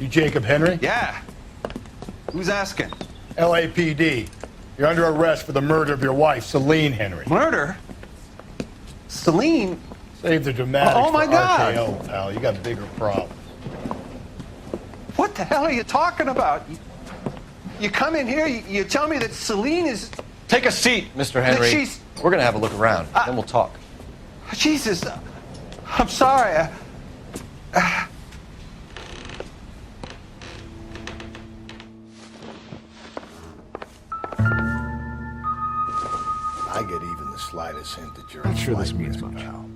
You Jacob Henry? Yeah. Who's asking? LAPD. You're under arrest for the murder of your wife, Celine Henry. Murder? Celine? Save the dramatics Oh, my for God. RKO, pal. You got bigger problems. What the hell are you talking about? You come in here, you tell me that Celine is... Take a seat, Mr. Henry. she's- We're going to have a look around, then we'll talk. Jesus, I'm sorry. I get even the slightest hint that you're Not a sure this flight means risk, much. pal.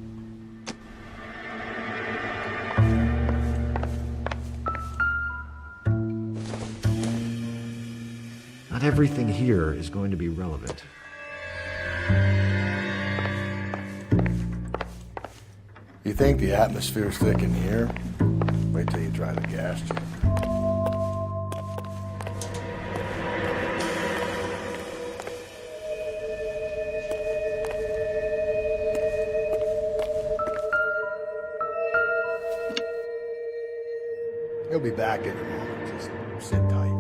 Not everything here is going to be relevant. You think the atmosphere's thick in here? Wait till you try the gas chamber. He'll be back in a moment. Just sit tight.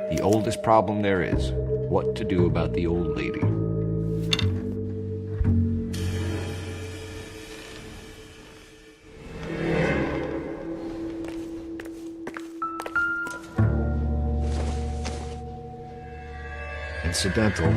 The oldest problem there is, what to do about the old lady. Incidental.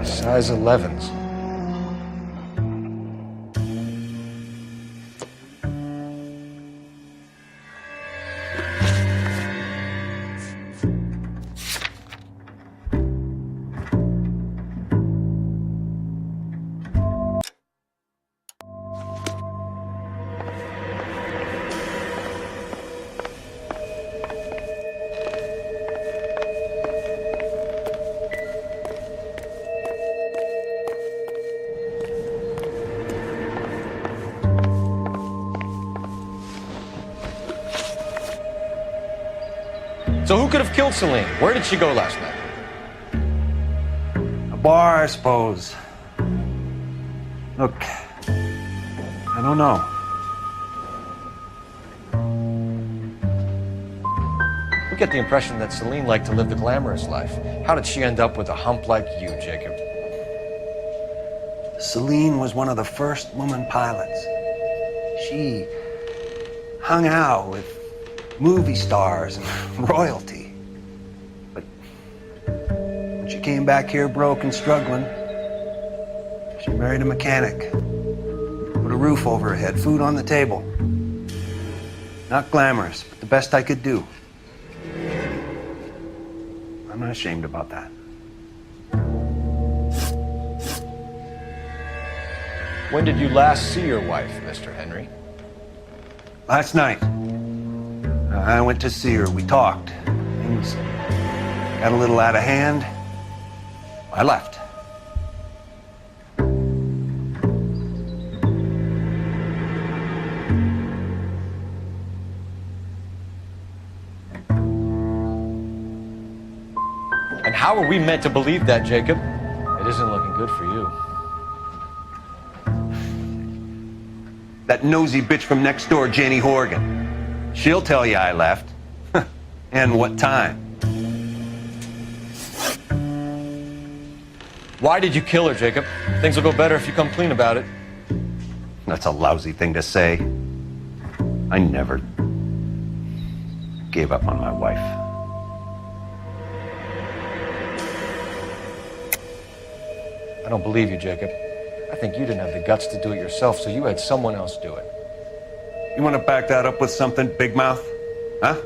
Size 11s. So who could have killed Celine? Where did she go last night? A bar, I suppose. Look, I don't know. We get the impression that Celine liked to live the glamorous life. How did she end up with a hump like you, Jacob? Celine was one of the first woman pilots. She hung out with movie stars and royalty. But when she came back here broke and struggling, she married a mechanic. Put a roof over her head, food on the table. Not glamorous, but the best I could do. I'm not ashamed about that. When did you last see your wife, Mr. Henry? Last night, I went to see her. We talked. Things got a little out of hand. I left. And how are we meant to believe that, Jacob? It isn't looking good for you. That nosy bitch from next door, Jenny Horgan. She'll tell you I left. And what time. Why did you kill her, Jacob? Things will go better if you come clean about it. That's a lousy thing to say. I never gave up on my wife. I don't believe you, Jacob. I think you didn't have the guts to do it yourself, so you had someone else do it. You want to back that up with something, Big Mouth? Huh?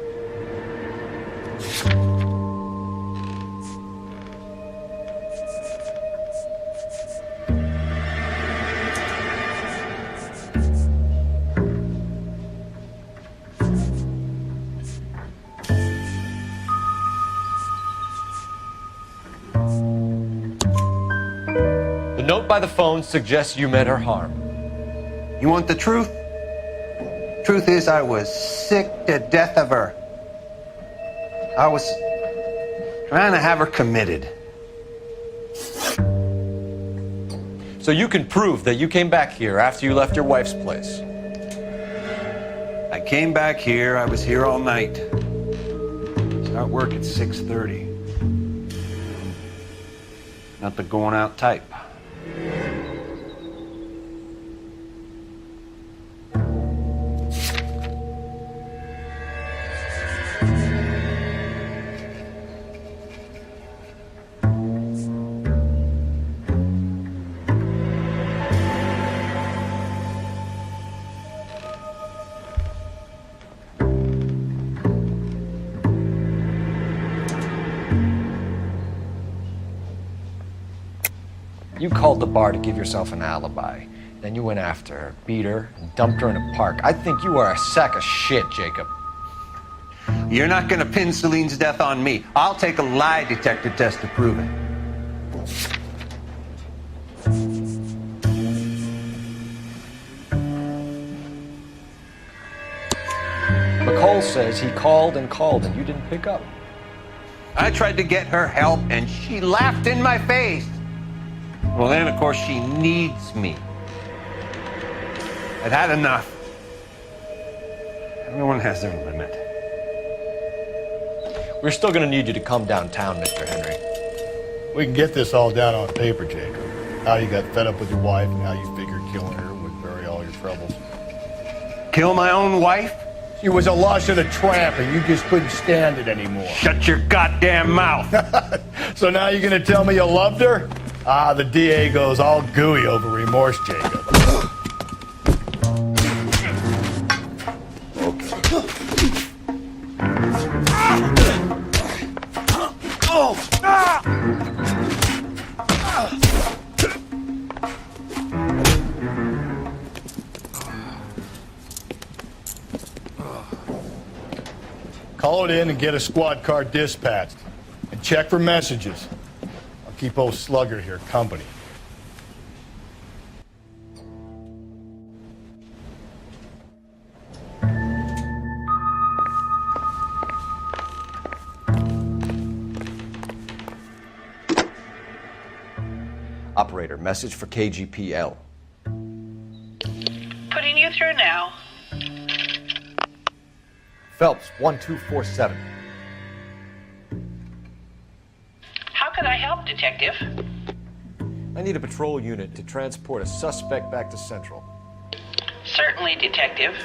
The note by the phone suggests you meant her harm. You want the truth? Truth is, I was sick to death of her. I was trying to have her committed. So you can prove that you came back here after you left your wife's place. I came back here. I was here all night. Start work at 6:30. Not the going out type. You called the bar to give yourself an alibi. Then you went after her, beat her, and dumped her in a park. I think you are a sack of shit, Jacob. You're not going to pin Celine's death on me. I'll take a lie detector test to prove it. McCall says he called and you didn't pick up. I tried to get her help, and she laughed in my face. Well, then, of course, she needs me. I'd had enough. Everyone has their limit. We're still going to need you to come downtown, Mr. Henry. We can get this all down on paper, Jacob. How you got fed up with your wife and how you figured killing her would bury all your troubles. Kill my own wife? She was a lush and a tramp, and you just couldn't stand it anymore. Shut your goddamn mouth. So now you're gonna tell me you loved her? Ah, the DA goes all gooey over remorse, Jacob. Call it in and get a squad car dispatched. And check for messages. I'll keep old Slugger here company. Operator, message for KGPL. Putting you through now. Phelps, 1247. How can I help, Detective? I need a patrol unit to transport a suspect back to Central. Certainly, Detective.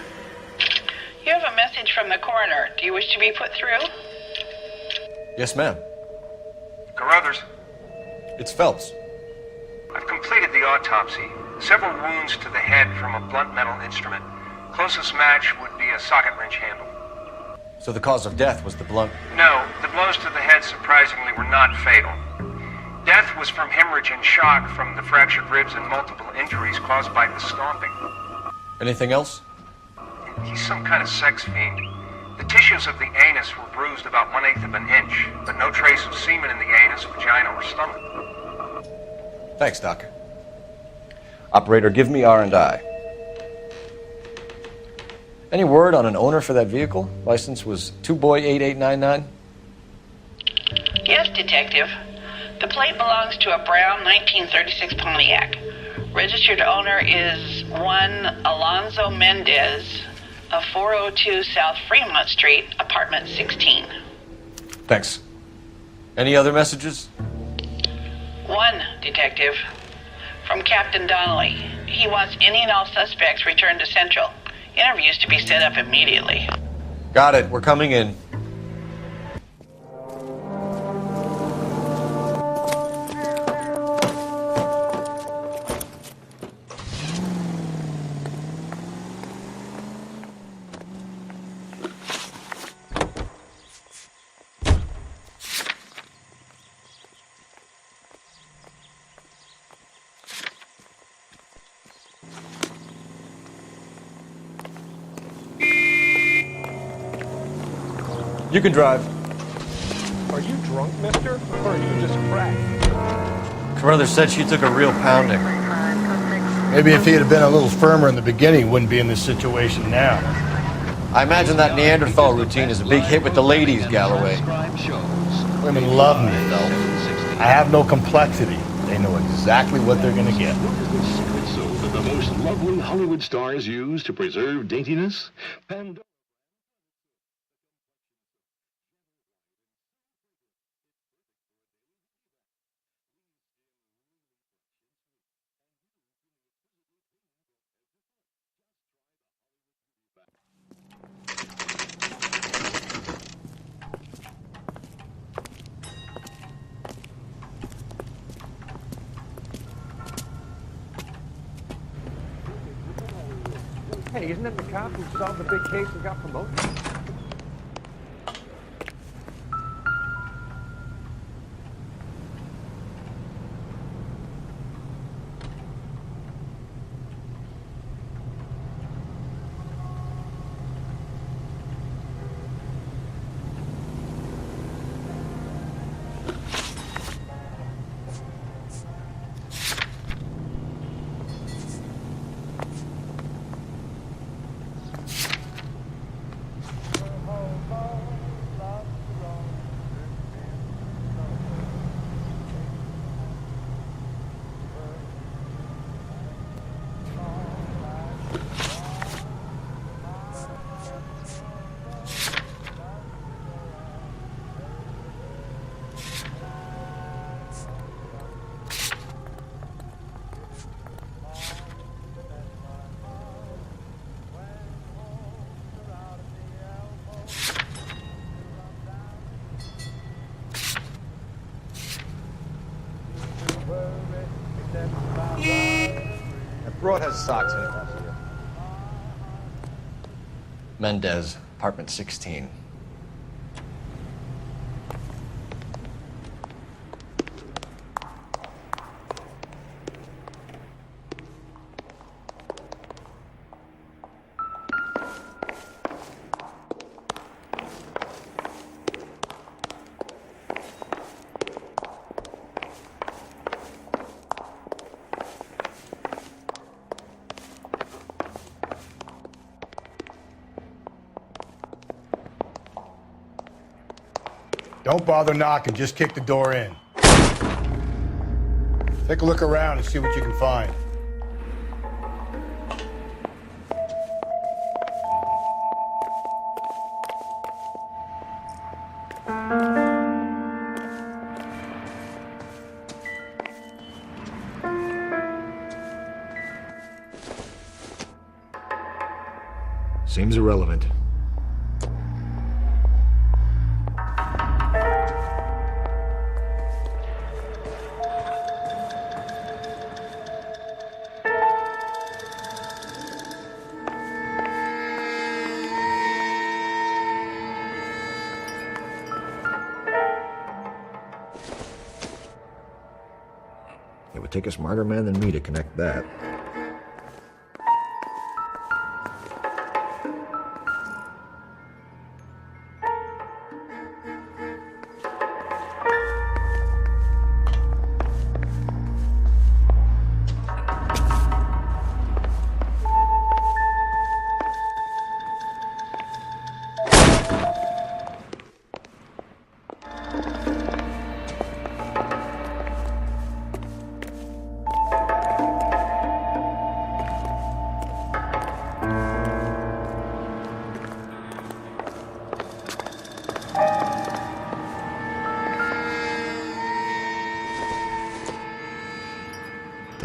You have a message from the coroner. Do you wish to be put through? Yes, ma'am. Carruthers, It's Phelps. I've completed the autopsy. Several wounds to the head from a blunt metal instrument. Closest match would be a socket wrench handle. So the cause of death was the blunt. No, the blows to the head surprisingly were not fatal. Death was from hemorrhage and shock from the fractured ribs and multiple injuries caused by the stomping. Anything else? He's some kind of sex fiend. The tissues of the anus were bruised about 1/8 of an inch, but no trace of semen in the anus, vagina, or stomach. Thanks, Doc. Operator, give me R&I. Any word on an owner for that vehicle? License was 2boy8899. Yes, Detective. The plate belongs to a brown 1936 Pontiac. Registered owner is one Alonzo Mendez of 402 South Fremont Street, apartment 16. Thanks. Any other messages? One, Detective. From Captain Donnelly. He wants any and all suspects returned to Central. Interviews to be set up immediately. Got it. We're coming in. You can drive. Are you drunk, mister? Or are you just cracked? Carruthers said she took a real pounding. Maybe if he had been a little firmer in the beginning, he wouldn't be in this situation now. I imagine that Neanderthal routine is a big hit with the ladies, Galloway. Women love me, though. I have no complexity. They know exactly what they're gonna get. So that the most lovely Hollywood stars use to preserve daintiness? Hey, isn't that the cop who solved the big case and got promoted? That broad has socks in it. Mendez, apartment 16. Don't bother knocking, just kick the door in. Take a look around and see what you can find. Seems irrelevant. It would take a smarter man than me to connect that.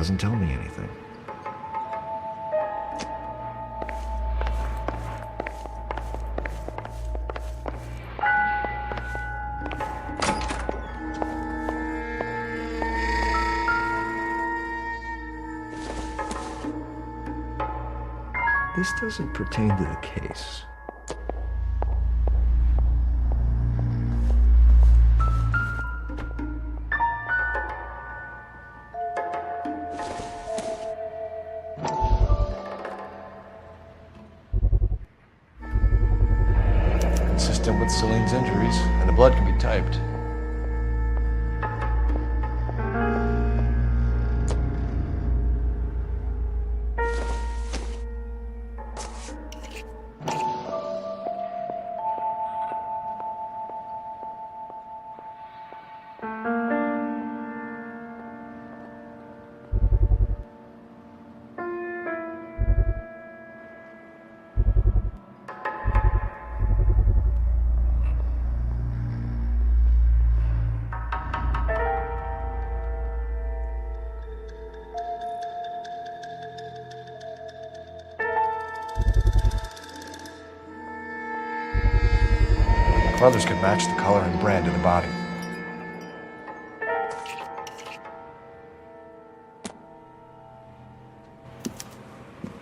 doesn't tell me anything. This doesn't pertain to the case. Consistent with Celine's injuries, and the blood can be typed. Brothers could match the color and brand of the body.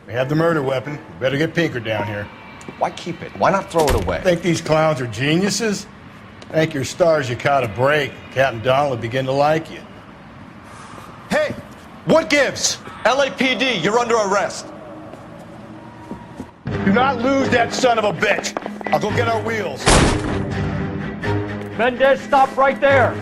We have the murder weapon. We better get Pinker down here. Why keep it? Why not throw it away? Think these clowns are geniuses? Thank your stars you caught a break. Captain Donald will begin to like you. Hey! What gives? LAPD, you're under arrest. Do not lose that son of a bitch. I'll go get our wheels. Mendez, stop right there! You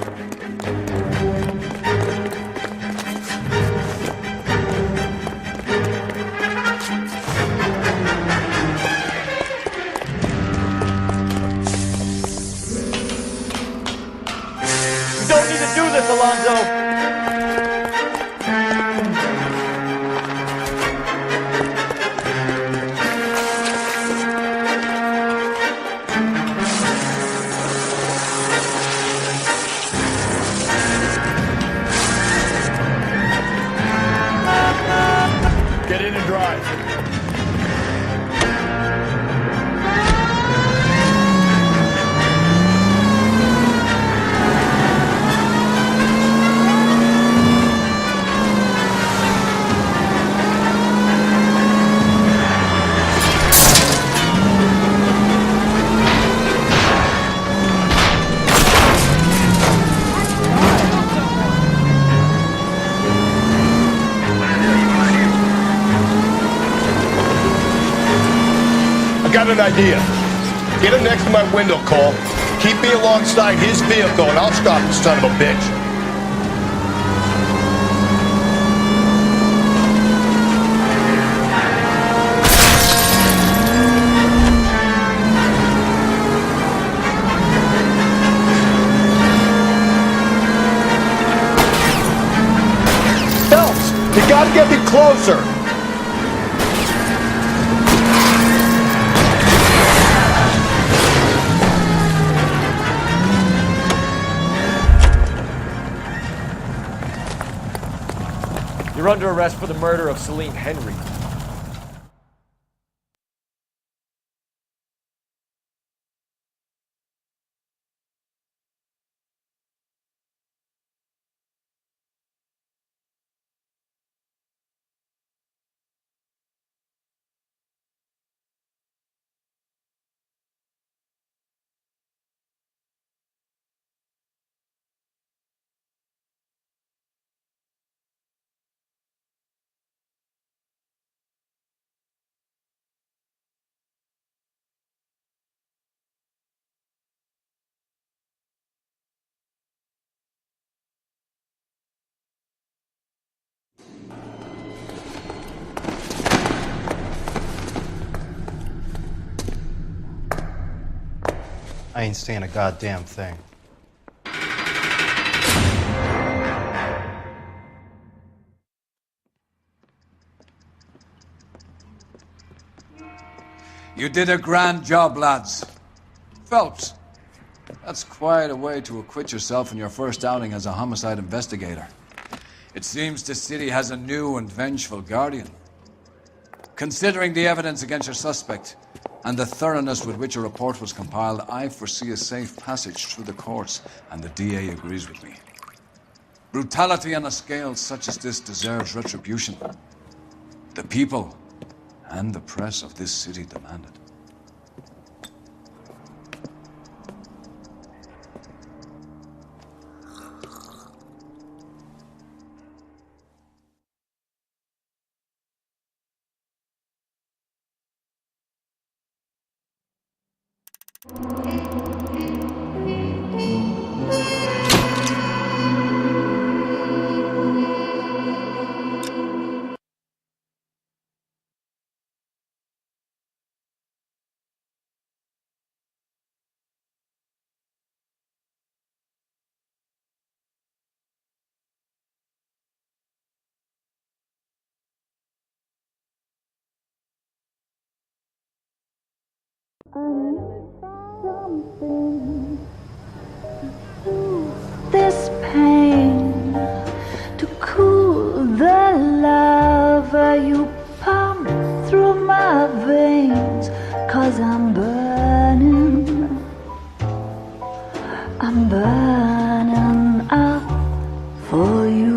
don't need to do this, Alonzo! Get in and drive. Got an idea. Get him next to my window, Cole. Keep me alongside his vehicle, and I'll stop the son of a bitch. Phelps, you gotta get me closer. You're under arrest for the murder of Celine Henry. I ain't saying a goddamn thing. You did a grand job, lads. Phelps, that's quite a way to acquit yourself in your first outing as a homicide investigator. It seems the city has a new and vengeful guardian. Considering the evidence against your suspect and the thoroughness with which a report was compiled, I foresee a safe passage through the courts, and the DA agrees with me. Brutality on a scale such as this deserves retribution. The people and the press of this city demand it. This pain to cool the lava you pump through my veins, 'cause I'm burning up for you.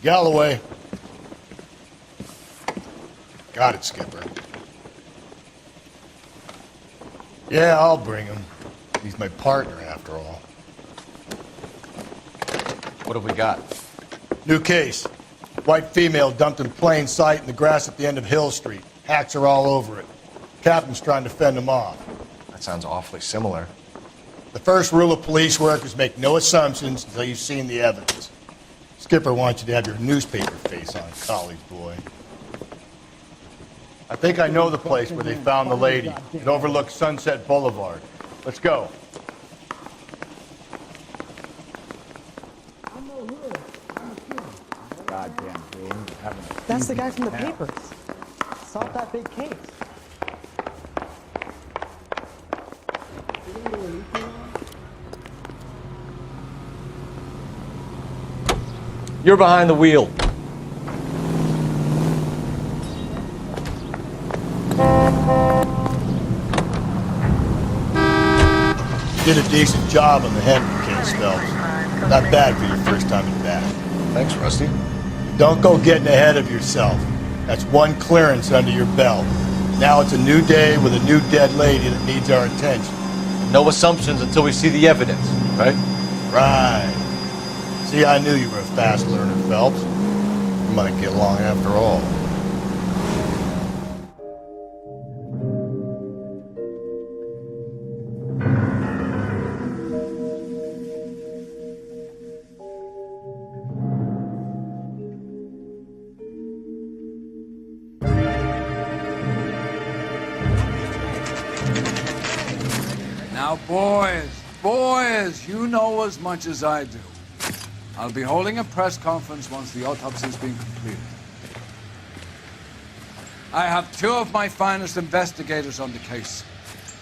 Galloway. Got it, Skipper. Yeah, I'll bring him. He's my partner, after all. What have we got? New case. White female dumped in plain sight in the grass at the end of Hill Street. Hacks are all over it. Captain's trying to fend them off. That sounds awfully similar. The first rule of police work is make no assumptions until you've seen the evidence. Skipper wants you to have your newspaper face on, college boy. I think I know the place where they found the lady. It overlooks Sunset Boulevard. Let's go. Goddamn fool. That's the guy from the papers. Solved that big case. You're behind the wheel. Did a decent job on the Henry case, Phelps. Not bad for your first time in back. Thanks, Rusty. Don't go getting ahead of yourself. That's one clearance under your belt. Now it's a new day with a new dead lady that needs our attention. No assumptions until we see the evidence, right? Right. See, I knew you were a fast learner, Phelps. We might get along after all. Now, boys, you know as much as I do. I'll be holding a press conference once the autopsy's been completed. I have two of my finest investigators on the case,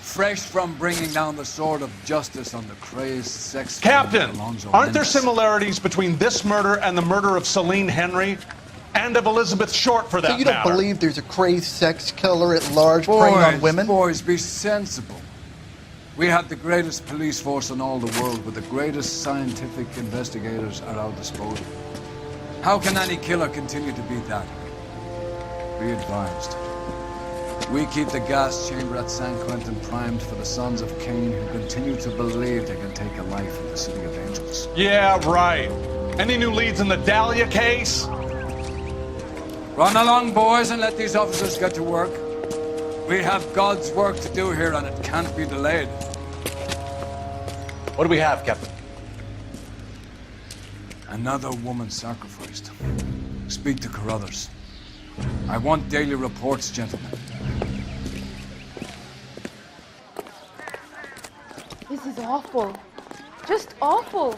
fresh from bringing down the sword of justice on the crazed sex... Captain, Alonzo aren't there Mendes. similarities between this murder and the murder of Celine Henry? And of Elizabeth Short, for that So you don't matter? believe there's a crazed sex killer at large preying on women? Boys, be sensible. We have the greatest police force in all the world, with the greatest scientific investigators at our disposal. How can any killer continue to be that? Be advised. We keep the gas chamber at San Quentin primed for the sons of Cain who continue to believe they can take a life in the City of Angels. Yeah, right. Any new leads in the Dahlia case? Run along, boys, and let these officers get to work. We have God's work to do here, and it can't be delayed. What do we have, Captain? Another woman sacrificed. Speak to Carruthers. I want daily reports, gentlemen. This is awful. Just awful.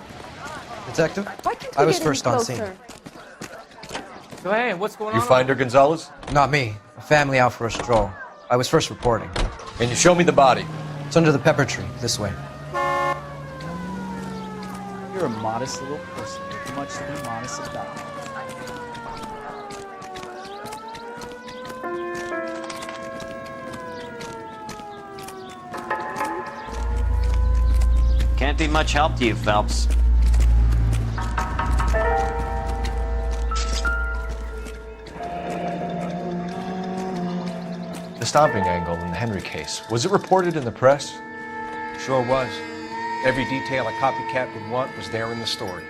Detective, Why can't we I was get first any on scene. closer? So hey, what's going You on? find her, Gonzalez? Not me. A family out for a stroll. I was first reporting. Can you show me the body? It's under the pepper tree, this way. You're a modest little person. There's much to be modest about. Can't be much help to you, Phelps. The stomping angle in the Henry case. Was it reported in the press? Sure was. Every detail a copycat would want was there in the story.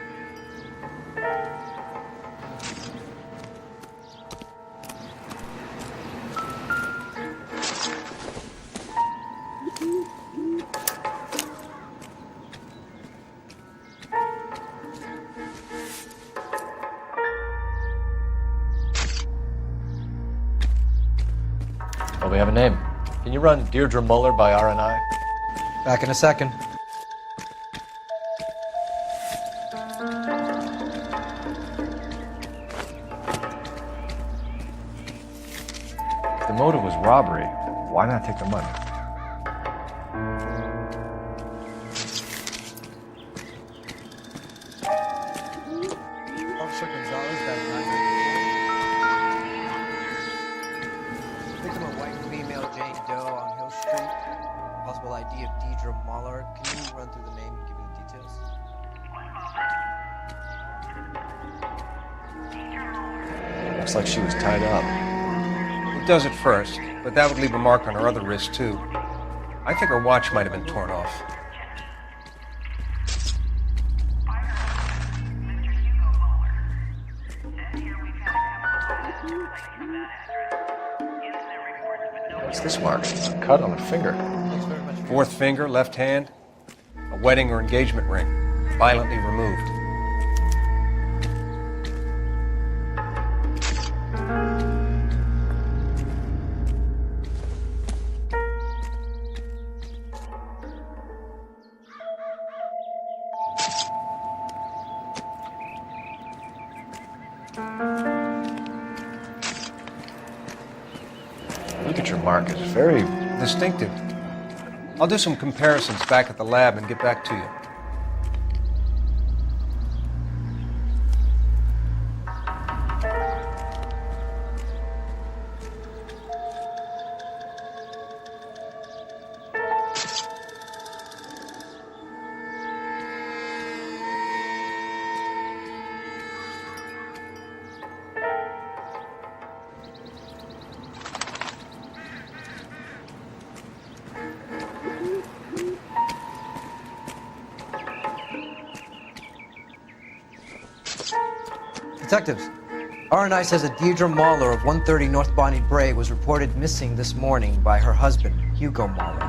Well, we have a name. Can you run Deirdre Muller by RNI? Back in a second. If the motive was robbery, why not take the money? Officer Gonzalez, back Victim of white female Jane Doe on Hill Street. Possible ID of Deidre Muller. Can you run through the name and give me the details? Looks like she was tied up. It does at first, but that would leave a mark on her other wrist, too. I think her watch might have been torn off. What's this mark? A cut on the finger. Fourth finger, left hand. A wedding or engagement ring. Violently removed. Look at your mark. It's very distinctive. I'll do some comparisons back at the lab and get back to you. Detectives, RNI says that Deidre Muller of 130 North Bonnie Bray was reported missing this morning by her husband, Hugo Muller.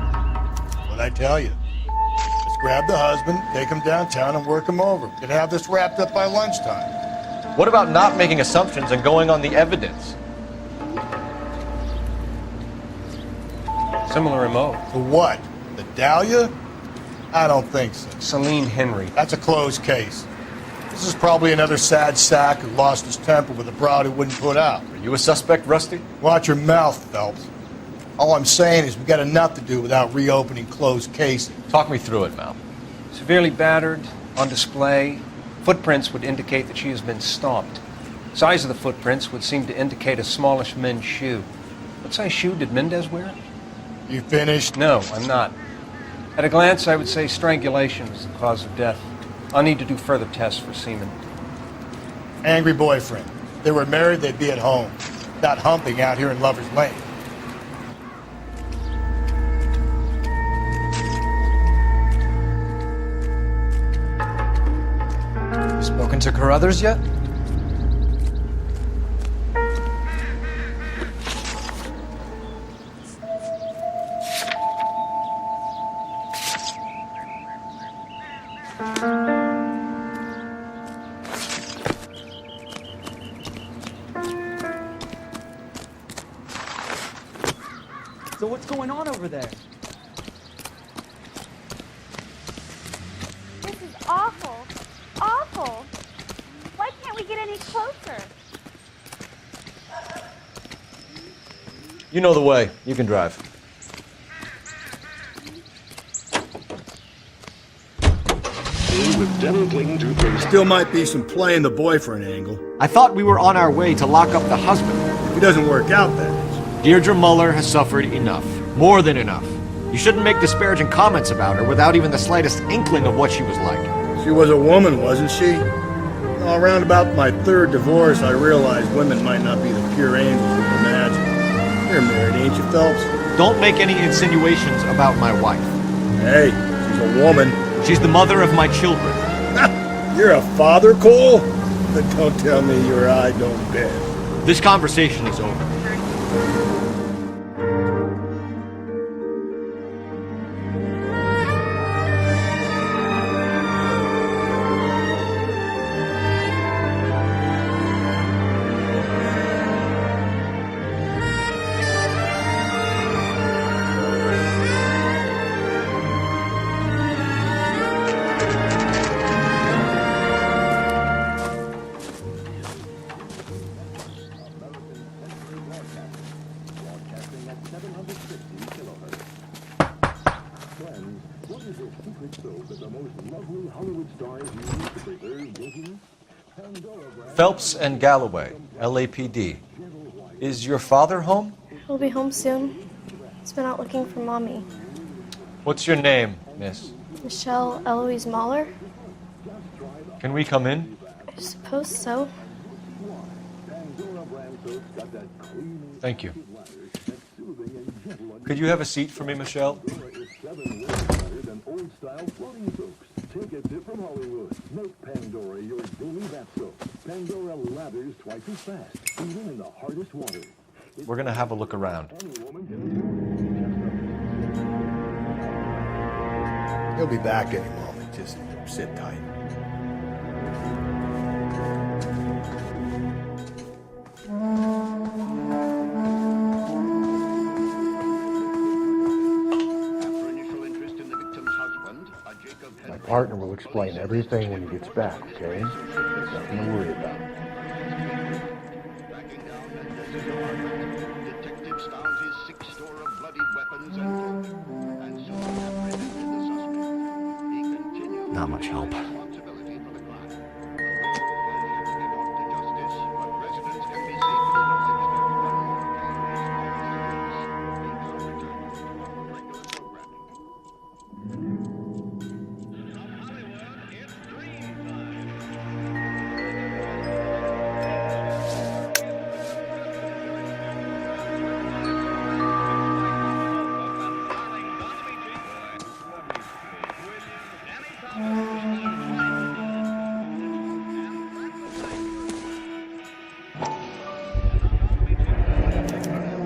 What'd I tell you? Let's grab the husband, take him downtown, and work him over. We could have this wrapped up by lunchtime. What about not making assumptions and going on the evidence? Similar MO. For what? The Dahlia? I don't think so. Celine Henry. That's a closed case. This is probably another sad sack who lost his temper with a broad who wouldn't put out. Are you a suspect, Rusty? Watch your mouth, Phelps. All I'm saying is we got enough to do without reopening closed cases. Talk me through it, Mal. Severely battered, on display. Footprints would indicate that she has been stomped. Size of the footprints would seem to indicate a smallish men's shoe. What size shoe did Mendez wear? You finished? No, I'm not. At a glance, I would say strangulation is the cause of death. I'll need to do further tests for semen. Angry boyfriend. If they were married, they'd be at home. Not humping out here in Lover's Lane. You spoken to Carruthers yet? So what's going on over there? This is awful. Awful. Why can't we get any closer? You know the way. You can drive. With devil clinging to face. Still might be some playing the boyfriend angle. I thought we were on our way to lock up the husband. If it doesn't work out, that is. Deirdre Muller has suffered enough. More than enough. You shouldn't make disparaging comments about her without even the slightest inkling of what she was like. She was a woman, wasn't she? Around about my third divorce, I realized women might not be the pure angels we imagine. You're married, ain't you, Phelps? Don't make any insinuations about my wife. Hey, she's a woman. She's the mother of my children. You're a father, Cole? But don't tell me your eye don't bend. This conversation is over. Phelps and Galloway, LAPD. Is your father home? He'll be home soon. He's been out looking for Mommy. What's your name, miss? Michelle Eloise Mahler? Can we come in? I suppose so. Thank you. Could you have a seat for me, Michelle? Take a tip from Hollywood. Make Pandora your daily bath soap. Pandora lathers twice as fast, even in the hardest water. We're gonna have a look around. He'll be back any moment. Just sit tight. My partner will explain everything when he gets back, okay? Nothing to worry about. Detectives found his sick store of bloody weapons and soon apprehended the suspect. He continued Not much help. responsibility for the crime. He brought to justice, but residents can be safely knowledge that one more regular programming.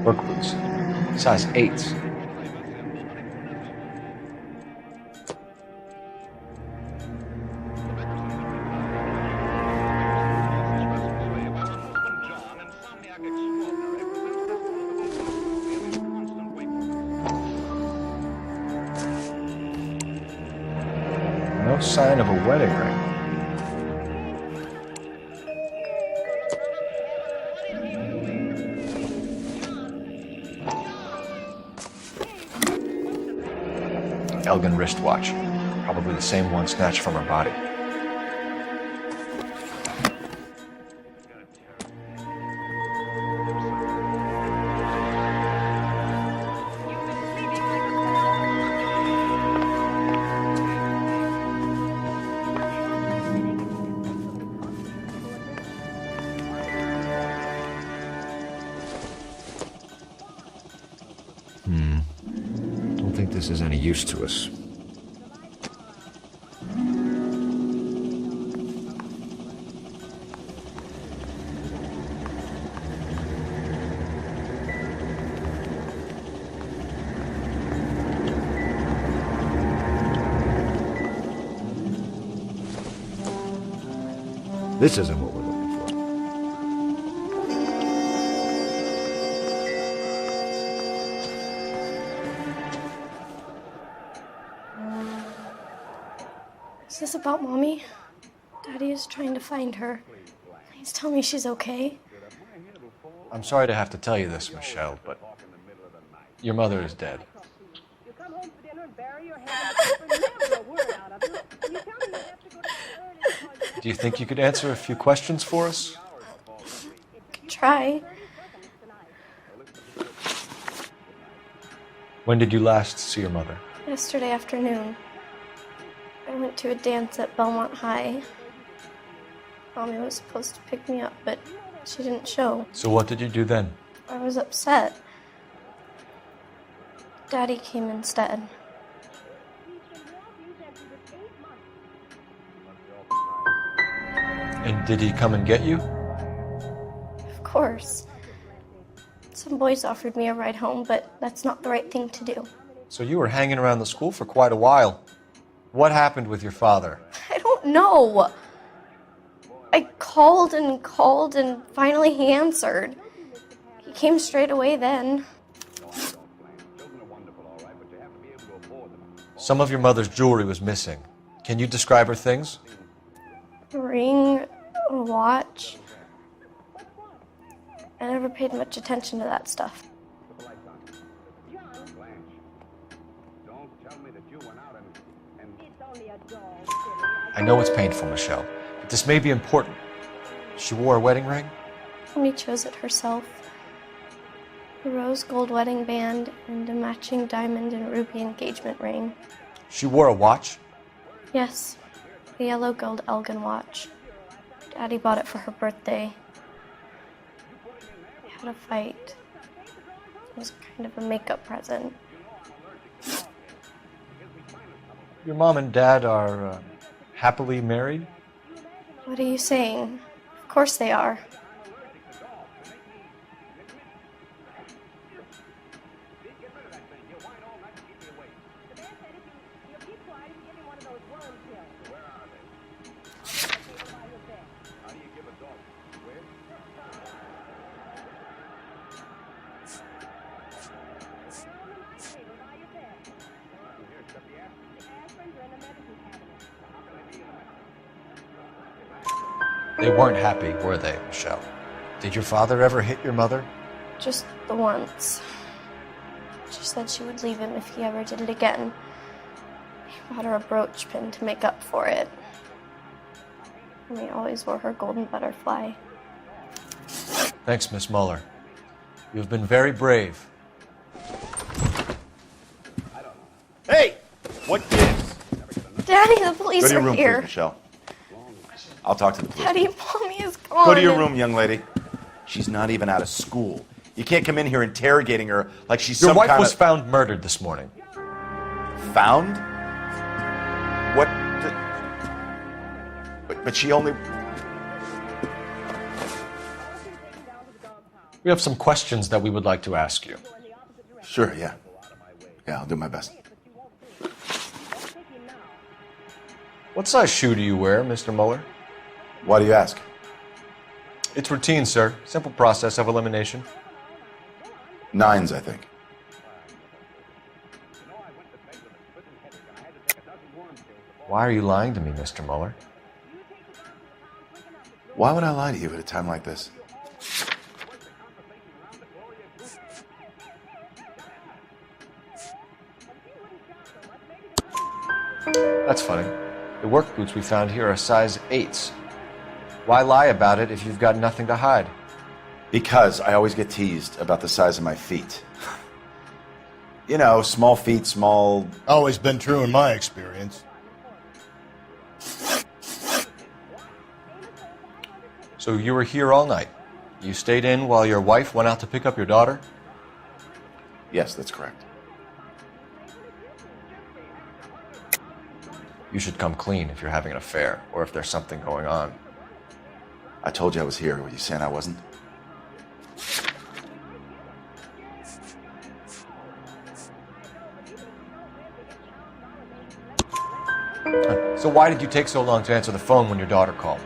Work boots. Size 8s. No sign of a wedding ring. Elgin wristwatch. Probably the same one snatched from her body. Don't think this is any use to us. This isn't what we're looking for. Is this about Mommy? Daddy is trying to find her. Please tell me she's okay. I'm sorry to have to tell you this, Michelle, but your mother is dead. Do you think you could answer a few questions for us? Could try. When did you last see your mother? Yesterday afternoon. I went to a dance at Belmont High. Mommy was supposed to pick me up, but she didn't show. So what did you do then? I was upset. Daddy came instead. And did he come and get you? Of course. Some boys offered me a ride home, but that's not the right thing to do. So you were hanging around the school for quite a while. What happened with your father? I don't know. I called and finally he answered. He came straight away then. Some of your mother's jewelry was missing. Can you describe her things? A ring, a watch. I never paid much attention to that stuff. I know it's painful, Michelle, but this may be important. She wore a wedding ring? Mommy chose it herself. A rose gold wedding band and a matching diamond and ruby engagement ring. She wore a watch? Yes, a yellow gold Elgin watch. Daddy bought it for her birthday. We had a fight. It was kind of a makeup present. Your mom and dad are happily married? What are you saying? Of course they are. They weren't happy, were they, Michelle? Did your father ever hit your mother? Just the once. She said she would leave him if he ever did it again. He bought her a brooch pin to make up for it. And he always wore her golden butterfly. Thanks, Miss Muller. You've been very brave. Hey! What gives? Daddy, the police Go to your are room, here. please, Michelle. I'll talk to the police. Daddy, Mommy is gone. Go to your room, young lady. She's not even out of school. You can't come in here interrogating her like she's Your some wife kind was of... found murdered this morning. Found? What? But she only... We have some questions that we would like to ask you. Sure, yeah. Yeah, I'll do my best. What size shoe do you wear, Mr. Muller? Why do you ask? It's routine, sir. Simple process of elimination. 9s, I think. Why are you lying to me, Mr. Muller? Why would I lie to you at a time like this? That's funny. The work boots we found here are size 8s. Why lie about it if you've got nothing to hide? Because I always get teased about the size of my feet. You know, small feet, small... Always been true in my experience. So you were here all night. You stayed in while your wife went out to pick up your daughter? Yes, that's correct. You should come clean if you're having an affair, or if there's something going on. I told you I was here. Were you saying I wasn't? So why did you take so long to answer the phone when your daughter called?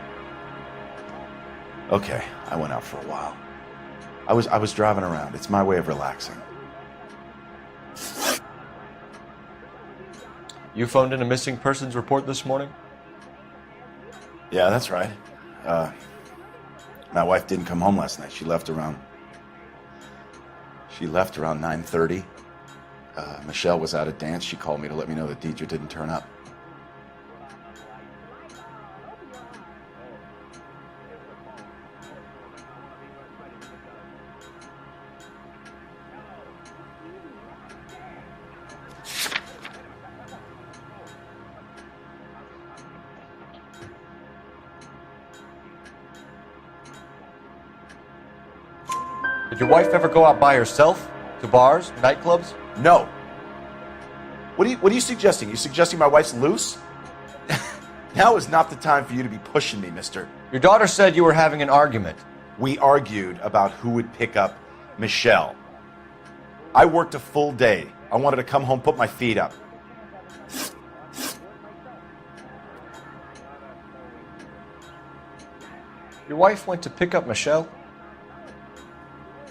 Okay, I went out for a while. I was driving around. It's my way of relaxing. You phoned in a missing persons report this morning? Yeah, that's right. My wife didn't come home last night. She left around 9:30. Michelle was at a dance. She called me to let me know that Deidre didn't turn up. Did your wife ever go out by herself? To bars, nightclubs? No. What are you suggesting? You suggesting my wife's loose? Now is not the time for you to be pushing me, mister. Your daughter said you were having an argument. We argued about who would pick up Michelle. I worked a full day. I wanted to come home, put my feet up. Your wife went to pick up Michelle?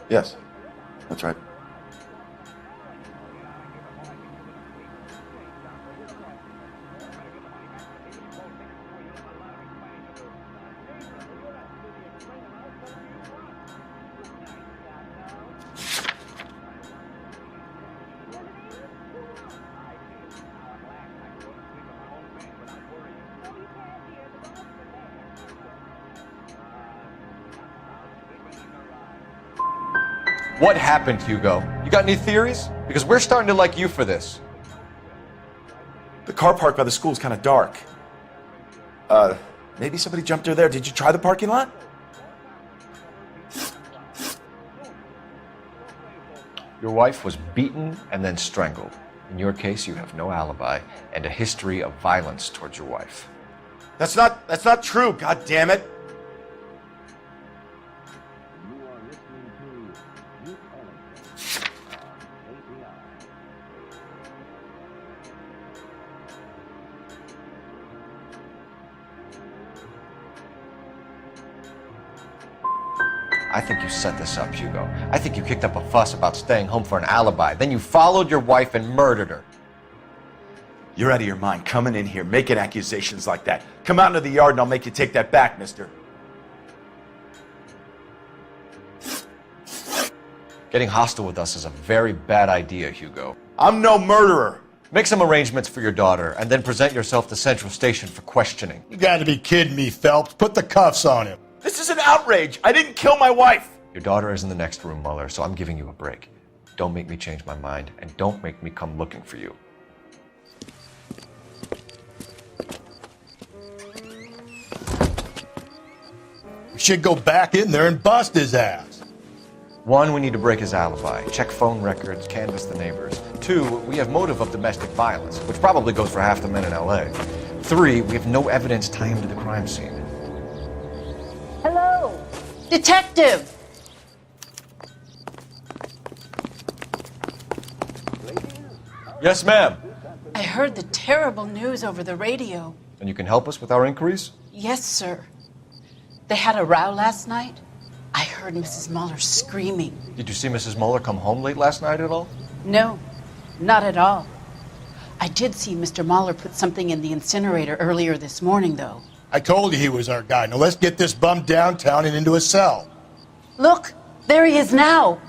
Yes, that's right. What happened, Hugo? You got any theories? Because we're starting to like you for this. The car park by the school is kind of dark. Maybe somebody jumped her there. Did you try the parking lot? Your wife was beaten and then strangled. In your case, you have no alibi and a history of violence towards your wife. That's not true, god damn it. I think you set this up, Hugo. I think you kicked up a fuss about staying home for an alibi. Then you followed your wife and murdered her. You're out of your mind coming in here making accusations like that. Come out into the yard and I'll make you take that back, mister. Getting hostile with us is a very bad idea, Hugo. I'm no murderer. Make some arrangements for your daughter and then present yourself to Central Station for questioning. You gotta be kidding me, Phelps. Put the cuffs on him. This is an outrage. I didn't kill my wife. Your daughter is in the next room, Muller, so I'm giving you a break. Don't make me change my mind, and don't make me come looking for you. We should go back in there and bust his ass. 1, we need to break his alibi. Check phone records, canvass the neighbors. 2, we have motive of domestic violence, which probably goes for half the men in LA. 3, we have no evidence tying him to the crime scene. Hello, detective. Yes, ma'am. I heard the terrible news over the radio. And you can help us with our inquiries? Yes, sir. They had a row last night. I heard Mrs. Muller screaming. Did you see Mrs. Muller come home late last night at all? No, not at all. I did see Mr. Muller put something in the incinerator earlier this morning, though. I told you he was our guy. Now let's get this bum downtown and into a cell. Look, there he is now.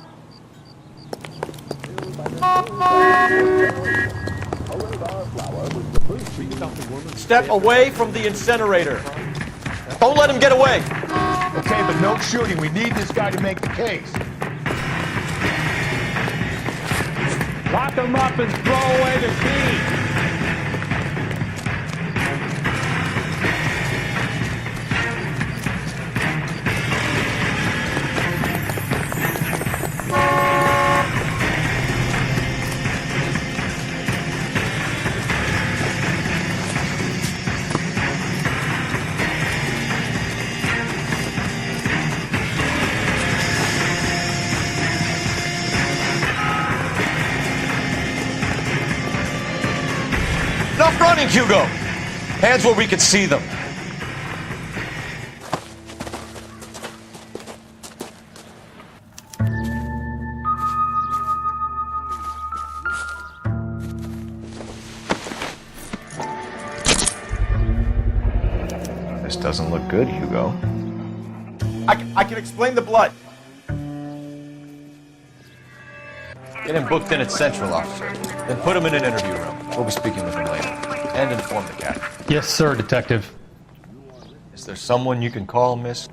Step away from the incinerator. Don't let him get away. Okay, but no shooting. We need this guy to make the case. Lock him up and throw away the key. Enough running, Hugo. Hands where we can see them. This doesn't look good, Hugo. I can explain the blood. Get him booked in at Central, officer. Then put him in an interview room. We'll be speaking with him later. And inform the captain. Yes, sir, Detective. Is there someone you can call, miss?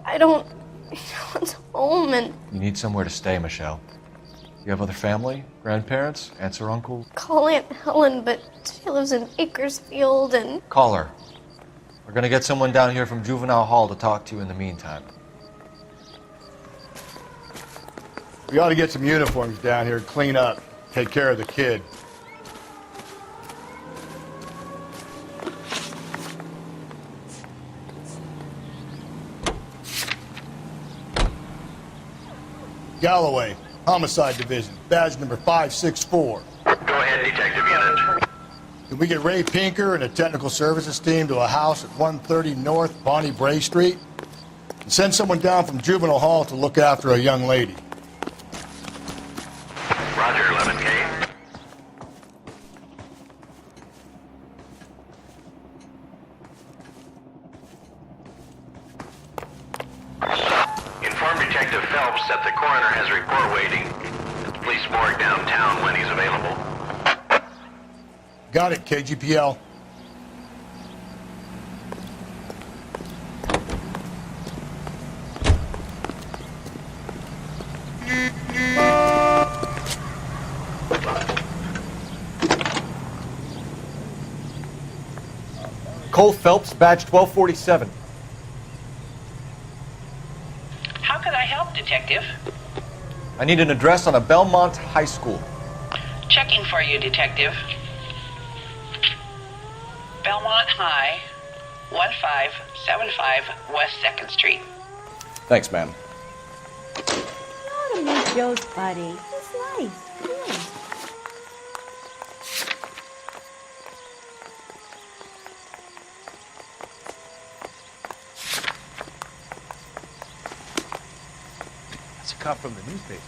I don't know what's home and You need somewhere to stay, Michelle. You have other family? Grandparents? Aunts or uncles? call Aunt Helen, but she lives in Bakersfield and Call her. We're gonna get someone down here from Juvenile Hall to talk to you in the meantime. We ought to get some uniforms down here, clean up, take care of the kid. Galloway, Homicide Division, badge number 564. Go ahead, Detective Unit. Can we get Ray Pinker and a technical services team to a house at 130 North Bonnie Bray Street? And send someone down from Juvenile Hall to look after a young lady. Roger, 11K. Inform Detective Phelps that the coroner has a report waiting at the police morgue downtown when he's available. Got it, KGPL. Cole Phelps, badge 1247. How can I help, Detective? I need an address on a Belmont High School. Checking for you, Detective. Belmont High, 1575 West 2nd Street. Thanks, ma'am. Oh, to meet Joe's buddy. He's nice. Yeah. That's a cut from the newspaper.